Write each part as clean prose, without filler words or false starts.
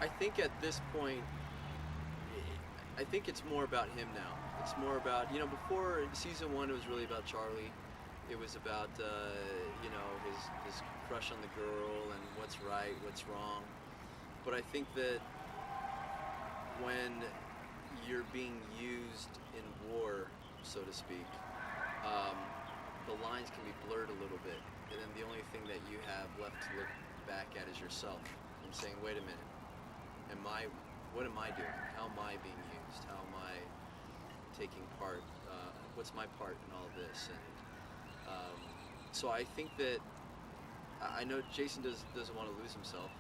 I think at this point, I think it's more about him now. It's more about, before season one, it was really about Charlie. It was about, his crush on the girl and what's right, what's wrong. But I think that when you're being used in war, so to speak, the lines can be blurred a little bit. And then the only thing that you have left to look back at is yourself and saying, wait a minute, what am I doing? How am I being used? How am I taking part? What's my part in all this? And so I think that I know Jason doesn't want to lose himself,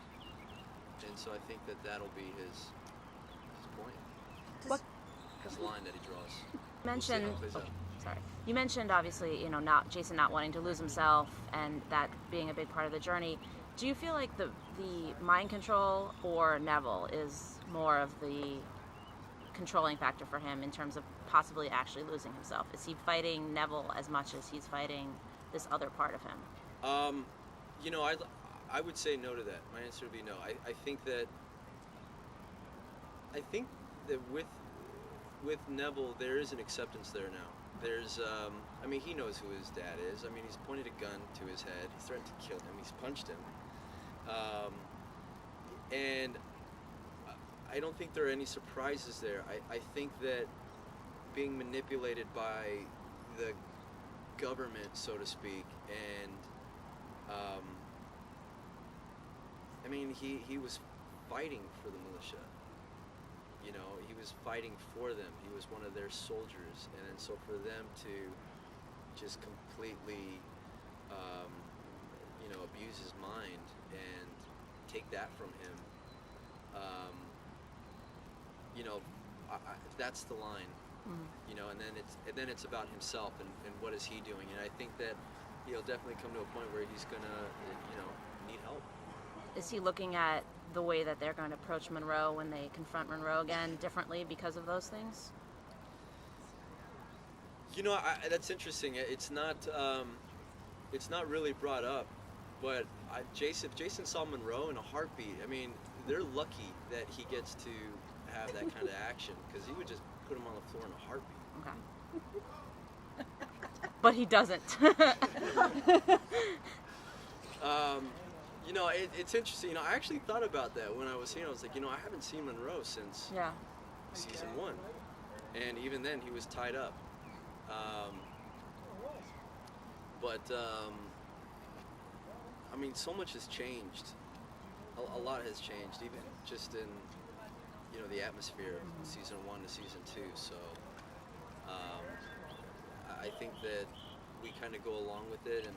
and so I think that that'll be his point. What His line that he draws. mentioned? We'll see how it plays out. Sorry, you mentioned obviously not Jason not wanting to lose himself and that being a big part of the journey. Do you feel like the mind control or Neville is more of the controlling factor for him in terms of possibly actually losing himself? Is he fighting Neville as much as he's fighting this other part of him? I would say no to that. My answer would be no. I think that with Neville there is an acceptance there now. There's he knows who his dad is. He's pointed a gun to his head. He's threatened to kill him. He's punched him. And I don't think there are any surprises there. I think that being manipulated by the government, so to speak, and he was fighting for the militia. He was fighting for them. He was one of their soldiers, and then so for them to just completely abuse his mind and take that from him, that's the line. Mm-hmm. And then it's about himself and what is he doing, and I think that he'll definitely come to a point where he's gonna need help. Is he looking at the way that they're going to approach Monroe when they confront Monroe again differently because of those things? That's interesting. It's not really brought up, but if Jason saw Monroe in a heartbeat, they're lucky that he gets to have that kind of action, because he would just put him on the floor in a heartbeat. Okay. But he doesn't. It's interesting. I actually thought about that when I was here. I was like, I haven't seen Monroe since season one, and even then he was tied up. So much has changed. A lot has changed, even just in the atmosphere of season one to season two. So I think that we kind of go along with it and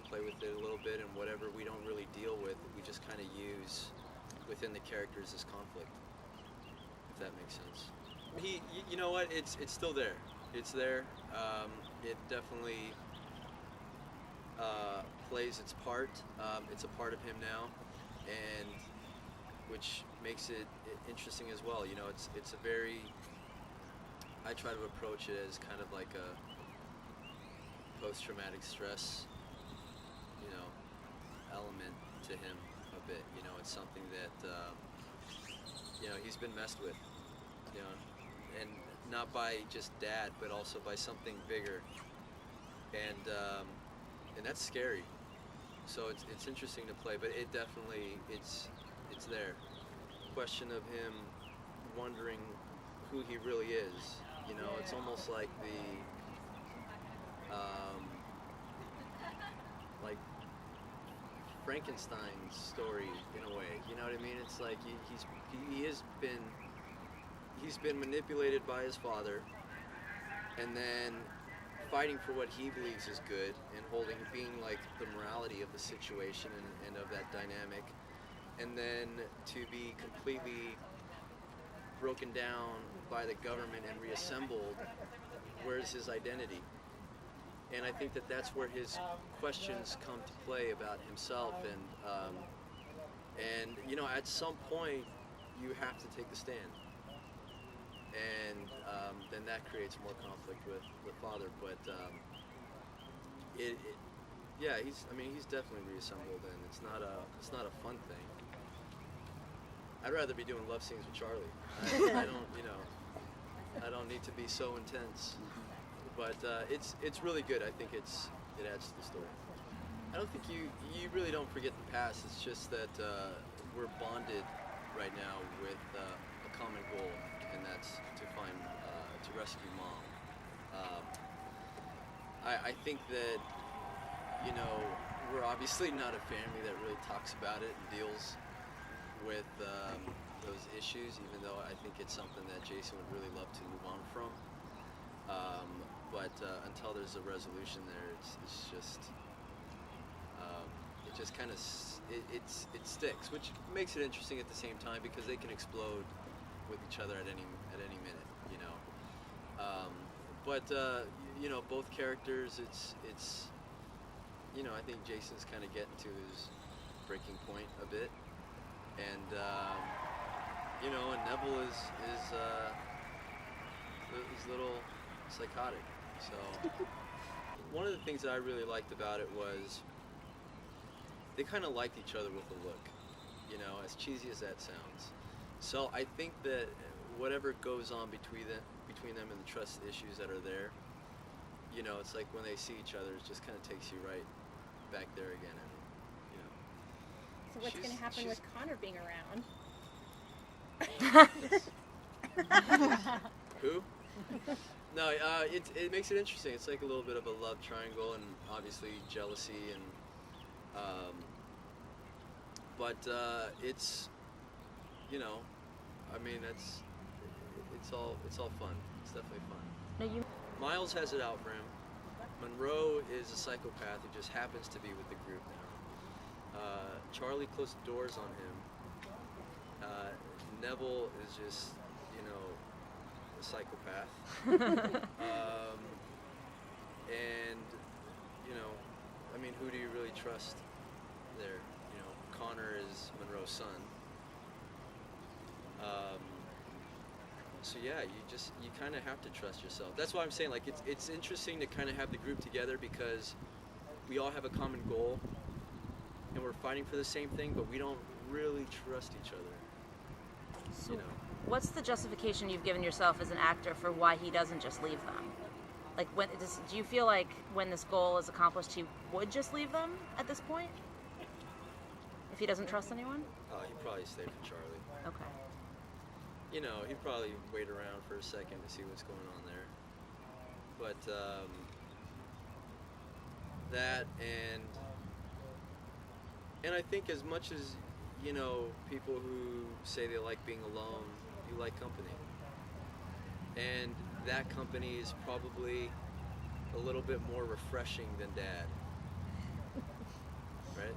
play with it a little bit, and whatever we don't really deal with, we just kind of use within the characters as conflict, if that makes sense. You know what? It's still there. It's there. It definitely plays its part. It's a part of him now, and which makes it interesting as well. It's a very. I try to approach it as kind of like a post-traumatic stress, element to him a bit. It's something that he's been messed with, and not by just dad, but also by something bigger, and that's scary. So it's interesting to play, but it definitely it's there. Question of him wondering who he really is. It's almost like like Frankenstein's story in a way. You know what I mean? It's like he's been manipulated by his father, and then fighting for what he believes is good, and being like the morality of the situation and of that dynamic, and then to be completely broken down by the government and reassembled. Where's his identity? And I think that that's where his questions come to play about himself, and at some point you have to take the stand, and then that creates more conflict with the father. But he's definitely reassembled, and it's not a fun thing. I'd rather be doing love scenes with Charlie. I don't, you know, I don't need to be so intense. But it's really good. I think it adds to the story. I don't think you really don't forget the past. It's just that we're bonded right now with a common goal, and that's to rescue Mom. I think that, you know, we're obviously not a family that really talks about it and deals with those issues, even though I think it's something that Jason would really love to move on from. But until there's a resolution there, it's just it just kind of it sticks, which makes it interesting at the same time because they can explode with each other at any minute, you know. But you know, both characters, it's you know, I think Jason's kind of getting to his breaking point a bit, and you know, and Neville is a little psychotic. So one of the things that I really liked about it was they kind of liked each other with a look, you know, as cheesy as that sounds. So I think that whatever goes on between them and the trust issues that are there, you know, it's like when they see each other, it just kind of takes you right back there again, and you know. So what's going to happen with Connor being around? Who? No, it makes it interesting. It's like a little bit of a love triangle, and obviously jealousy, and but it's, you know, I mean, it's all fun. It's definitely fun. No, Miles has it out for him. Monroe is a psychopath who just happens to be with the group now. Charlie closed the doors on him. Neville is just, you know, a psychopath. And, you know, I mean, who do you really trust there? You know, Connor is Monroe's son. So yeah, you kind of have to trust yourself. That's why I'm saying, like, it's interesting to kind of have the group together because we all have a common goal and we're fighting for the same thing, but we don't really trust each other. So You know. what's the justification you've given yourself as an actor for why he doesn't just leave them? Like, do you feel like when this goal is accomplished, he would just leave them at this point? If he doesn't trust anyone? He'd probably stay for Charlie. Okay. You know, he'd probably wait around for a second to see what's going on there. But that and I think as much as, you know, people who say they like being alone, you like company. And that company is probably a little bit more refreshing than Dad. Right?